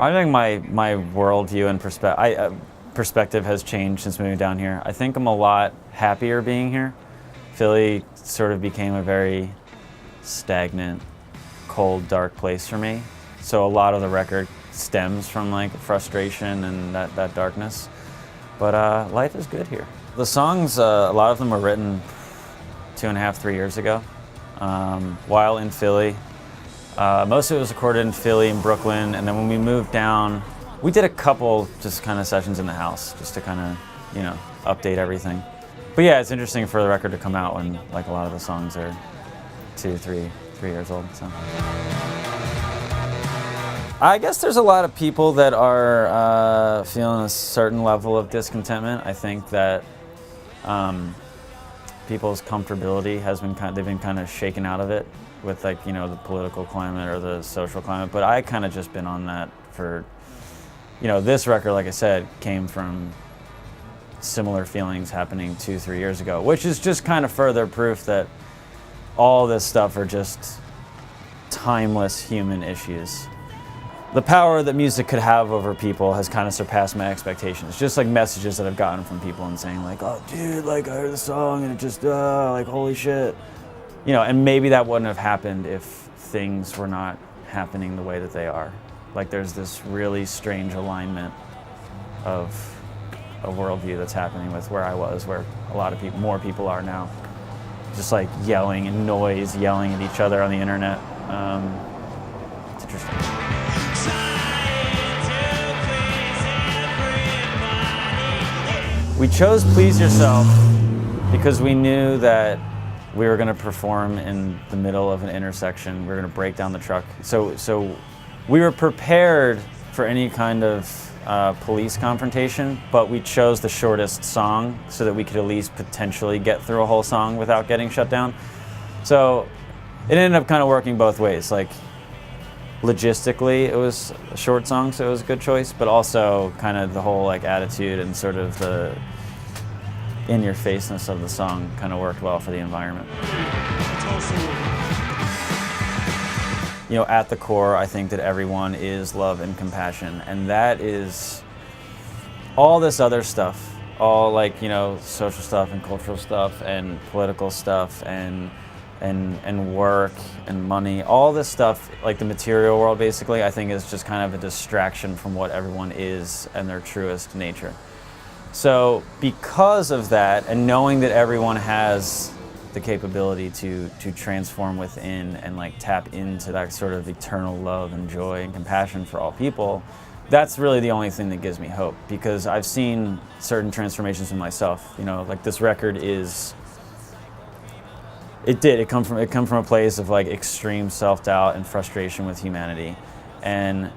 I think my worldview and perspective has changed since moving down here. I think I'm a lot happier being here. Philly sort of became a very stagnant, cold, dark place for me. So a lot of the record stems from like frustration and that darkness. But life is good here. The songs, a lot of them were written 2.5, 3 years ago, while in Philly. Most of it was recorded in Philly and Brooklyn, and then when we moved down, we did a couple just kind of sessions in the house, just to kind of, you know, update everything. But yeah, it's interesting for the record to come out when like a lot of the songs are 2, 3 years old. So I guess there's a lot of people that are feeling a certain level of discontentment. I think that people's comfortability has been they've been kind of shaken out of it with, like, you know, the political climate or the social climate. But I kind of just been on that for, you know, this record, like I said, came from similar feelings happening 2, 3 years ago, which is just kind of further proof that all this stuff are just timeless human issues. The power that music could have over people has kind of surpassed my expectations. Just like messages that I've gotten from people and saying like, oh dude, like I heard the song and it just, like holy shit. You know, and maybe that wouldn't have happened if things were not happening the way that they are. Like there's this really strange alignment of a worldview that's happening with where I was, where a lot of people, more people are now. Just like yelling and noise, yelling at each other on the internet. It's interesting. We chose Please Yourself because we knew that we were going to perform in the middle of an intersection. We were going to break down the truck. So we were prepared for any kind of police confrontation, but we chose the shortest song so that we could at least potentially get through a whole song without getting shut down. So it ended up kind of working both ways. Like logistically, it was a short song, so it was a good choice, but also kind of the whole like attitude and sort of the in-your-faceness of the song kind of worked well for the environment. You know, at the core, I think that everyone is love and compassion, and that is all this other stuff, all like, you know, social stuff and cultural stuff and political stuff and work and money, all this stuff, like the material world basically, I think is just kind of a distraction from what everyone is and their truest nature. So because of that, and knowing that everyone has the capability to transform within and like tap into that sort of eternal love and joy and compassion for all people, that's really the only thing that gives me hope, because I've seen certain transformations in myself. You know, like this record is, it come from a place of like extreme self-doubt and frustration with humanity. And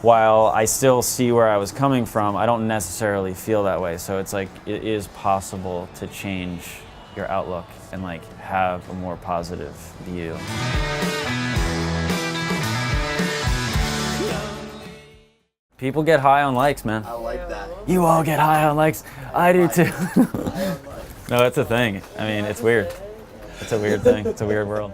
while I still see where I was coming from, I don't necessarily feel that way. So it's like, it is possible to change your outlook and like have a more positive view. People get high on likes, man. I like that. You all get high on likes. I do too. No, it's a thing. I mean, it's weird. It's a weird thing. It's a weird world.